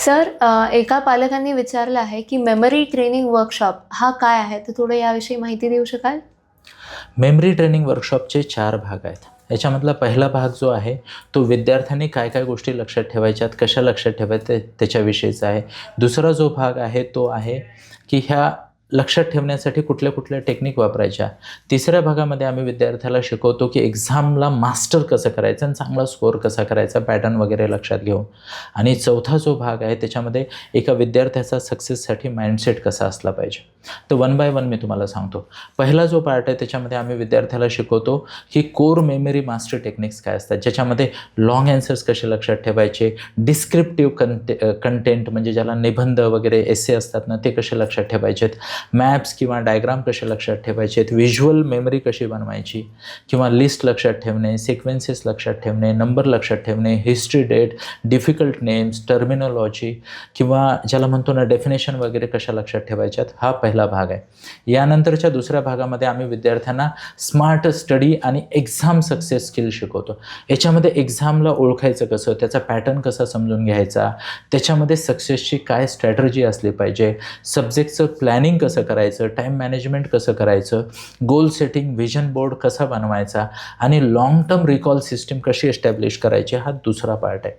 Sir, एका पालकांनी विचारलं आहे की मेमरी ट्रेनिंग वर्कशॉप हा काय आहे? तर थोडं याविषयी माहिती देऊ शकाल? मेमरी ट्रेनिंग वर्कशॉपचे 4 भाग आहेत. याच्यामधला पहिला भाग जो आहे तो विद्यार्थ्यांनी काय काय गोष्टी लक्षात ठेवायच्यात, कशा लक्षात ठेवायच्या त्याच्याविषयीचा आहे. दुसरा जो भाग आहे तो आहे की ह्या लक्षात ठेवण्यासाठी कुठल्या कुठल्या टेक्निक वापरायच्या. तिसऱ्या भागामध्ये आम्ही विद्यार्थ्याला शिकवतो की एक्झामला मास्टर कसं करायचं आणि चांगला स्कोअर कसा करायचा, पॅटर्न वगैरे लक्षात घेऊन. आणि चौथा जो भाग आहे त्याच्यामध्ये एका विद्यार्थ्याचा सक्सेससाठी माइंडसेट कसा असला पाहिजे. तर वन बाय वन मी तुम्हाला सांगतो. पहिला जो पार्ट आहे त्याच्यामध्ये आम्ही विद्यार्थ्याला शिकवतो की कोर मेमरी मास्टर टेक्निक्स काय असतात, ज्याच्यामध्ये लॉंग ॲन्सर्स कसे लक्षात ठेवायचे, डिस्क्रिप्टिव्ह कंटेंट म्हणजे ज्याला निबंध वगैरे एसे असतात ना, ते कसे लक्षात ठेवायचेत, मॅप्स किंवा डायग्राम कसे लक्षात ठेवायचेत, व्हिज्युअल मेमरी कशी बनवायची किंवा लिस्ट लक्षात ठेवणे, सिक्वेन्सेस लक्षात ठेवणे, नंबर लक्षात ठेवणे, history date, difficult names, terminology किंवा ज्याला म्हणतो ना डेफिनेशन वगैरे कशा लक्षात ठेवायच्यात, हा पहिला भाग आहे. यानंतरच्या दुसऱ्या भागामध्ये आम्ही विद्यार्थ्यांना स्मार्ट स्टडी आणि एक्झाम सक्सेस स्किल शिकवतो. याच्यामध्ये एक्झामला ओळखायचं कसं, त्याचा पॅटर्न कसा समजून घ्यायचा, त्याच्यामध्ये सक्सेसची काय स्ट्रॅटर्जी असली पाहिजे, सब्जेक्टचं प्लॅनिंग कसं करायचं, टाईम मॅनेजमेंट कसं करायचं, गोल सेटिंग, व्हिजन बोर्ड कसा बनवायचा आणि लाँग टर्म रिकॉल सिस्टीम कशी एस्टॅब्लिश करायची, हा दुसरा पार्ट आहे.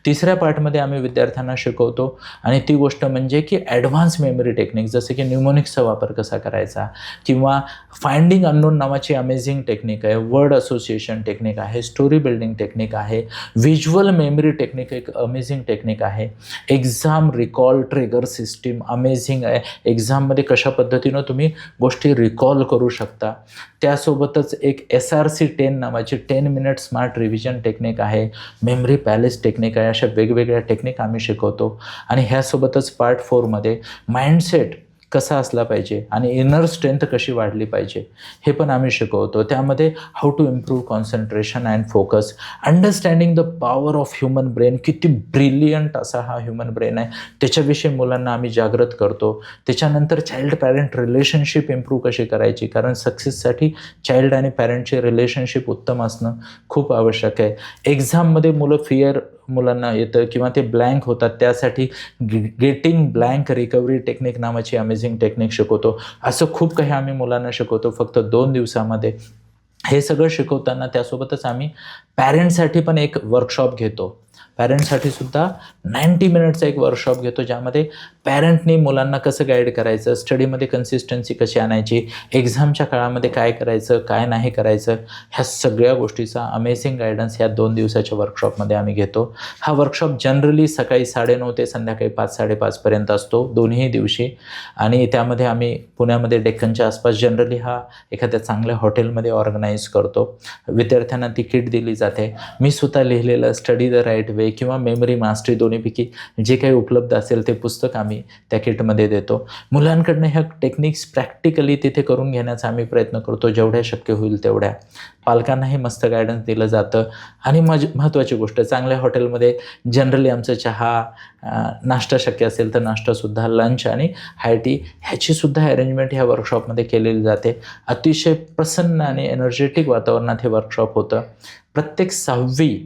तिसऱ्या पार्टमध्ये आम्ही विद्यार्थ्यांना शिकवतो आणि ती गोष्ट म्हणजे की ॲडव्हान्स मेमरी टेक्निक, जसे की न्यूमोनिक्सचा वापर कसा करायचा किंवा फाइंडिंग अननोन नावाची अमेझिंग टेक्निक आहे, वर्ड असोसिएशन टेक्निक आहे, स्टोरी बिल्डिंग टेक्निक आहे, व्हिज्युअल मेमरी टेक्निक एक अमेझिंग टेक्निक आहे, exam recall trigger system amazing आहे, एक्झाममध्ये कशा पद्धतीनं तुम्ही गोष्टी रिकॉल करू शकता. त्यासोबतच एक SRC-10 नावाची 10 मिनिट स्मार्ट रिव्हिजन टेक्निक आहे, मेमरी पॅलेस टेक्निक आहे. अशा वेगवेगळ्या टेक्निक आम्ही शिकवतो. आणि ह्यासोबतच पार्ट 4मध्ये माइंडसेट कसा असला पाहिजे आणि इनर स्ट्रेंथ कशी वाढली पाहिजे हे पण आम्ही शिकवतो. त्यामध्ये how to improve concentration and focus, understanding the power of human brain, किती ब्रिलियंट असा हा ह्युमन ब्रेन आहे त्याच्याविषयी मुलांना आम्ही जागृत करतो. त्याच्यानंतर चाइल्ड पॅरेंट रिलेशनशिप इम्प्रूव्ह कशी करायची, कारण सक्सेससाठी चाइल्ड आणि पॅरेंटचे रिलेशनशिप उत्तम असणं खूप आवश्यक आहे. एक्झाममध्ये मुलांना येतं किंवा ते ब्लँक होतात, त्यासाठी गेटिंग ब्लँक रिकव्हरी टेक्निक नावाची अमेझिंग टेक्निक शिकवतो. असं खूप काही आम्ही मुलांना शिकवतो फक्त 2 दिवसामध्ये. हे सगळं शिकवताना त्यासोबतच आम्ही पॅरेंटसाठी पण एक वर्कशॉप घेतो. पॅरेंटसाठी सुद्धा 90 मिनिटचा एक वर्कशॉप घेतो, ज्यामध्ये पॅरेंटनी मुलांना कसं गाईड करायचं, स्टडीमध्ये कन्सिस्टन्सी कशी आणायची, एक्झामच्या काळामध्ये काय करायचं, काय नाही करायचं, ह्या सगळ्या गोष्टीचा अमेझिंग गायडन्स ह्या 2 दिवसाच्या वर्कशॉपमध्ये आम्ही घेतो. हा वर्कशॉप जनरली सकाळी 9:30 ते संध्याकाळी 5-5:30 पर्यंत असतो, दोन्ही दिवशी. आणि त्यामध्ये आम्ही पुण्यामध्ये डेक्कनच्या आसपास जनरली हा एखाद्या चांगल्या हॉटेलमध्ये ऑर्गनाईज करतो. विद्यार्थ्यांना ती किट दिली जाते. मी स्वतः लिहिलेलं स्टडी द राईट वे किंवा मेमरी मास्टरी दोन्हीपैकी जे काही उपलब्ध असेल ते पुस्तक आम्ही त्या किटमध्ये देतो. मुलांकडनं ह्या टेक्निक्स प्रॅक्टिकली तिथे करून घेण्याचा आम्ही प्रयत्न करतो, जेवढ्या शक्य होईल तेवढ्या. पालकांनाही मस्त गायडन्स दिलं जातं. आणि महत्त्वाची गोष्ट, चांगल्या हॉटेलमध्ये जनरली आमचं चहा, नाश्ता शक्य असेल तर नाश्तासुद्धा, लंच आणि हाय टी ह्याचीसुद्धा अरेंजमेंट ह्या वर्कशॉपमध्ये केलेली जाते. अतिशय प्रसन्न आणि एनर्जेटिक वातावरणात हे वर्कशॉप होतं. प्रत्येक 6वी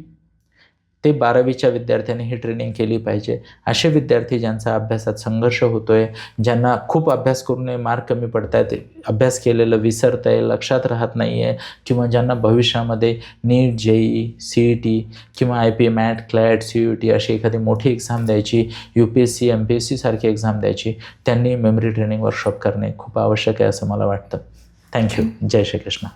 ते 12वीच्या विद्यार्थ्यांनी ही ट्रेनिंग केली पाहिजे. असे विद्यार्थी ज्यांचा अभ्यासात संघर्ष होतो आहे, ज्यांना खूप अभ्यास करूनही मार्क कमी पडत आहेत, अभ्यास केलेलं विसरत आहे, लक्षात राहत नाही आहे, किंवा ज्यांना भविष्यामध्ये नीट, JEE, CET किंवा IP, मॅट, क्लॅट, CUT अशी एखादी मोठी एक्झाम द्यायची, UPSC, MPSC सारखी एक्झाम द्यायची, त्यांनी मेमरी ट्रेनिंग वर्कशॉप करणे खूप आवश्यक आहे असं मला वाटतं. थँक्यू. जय श्री कृष्ण.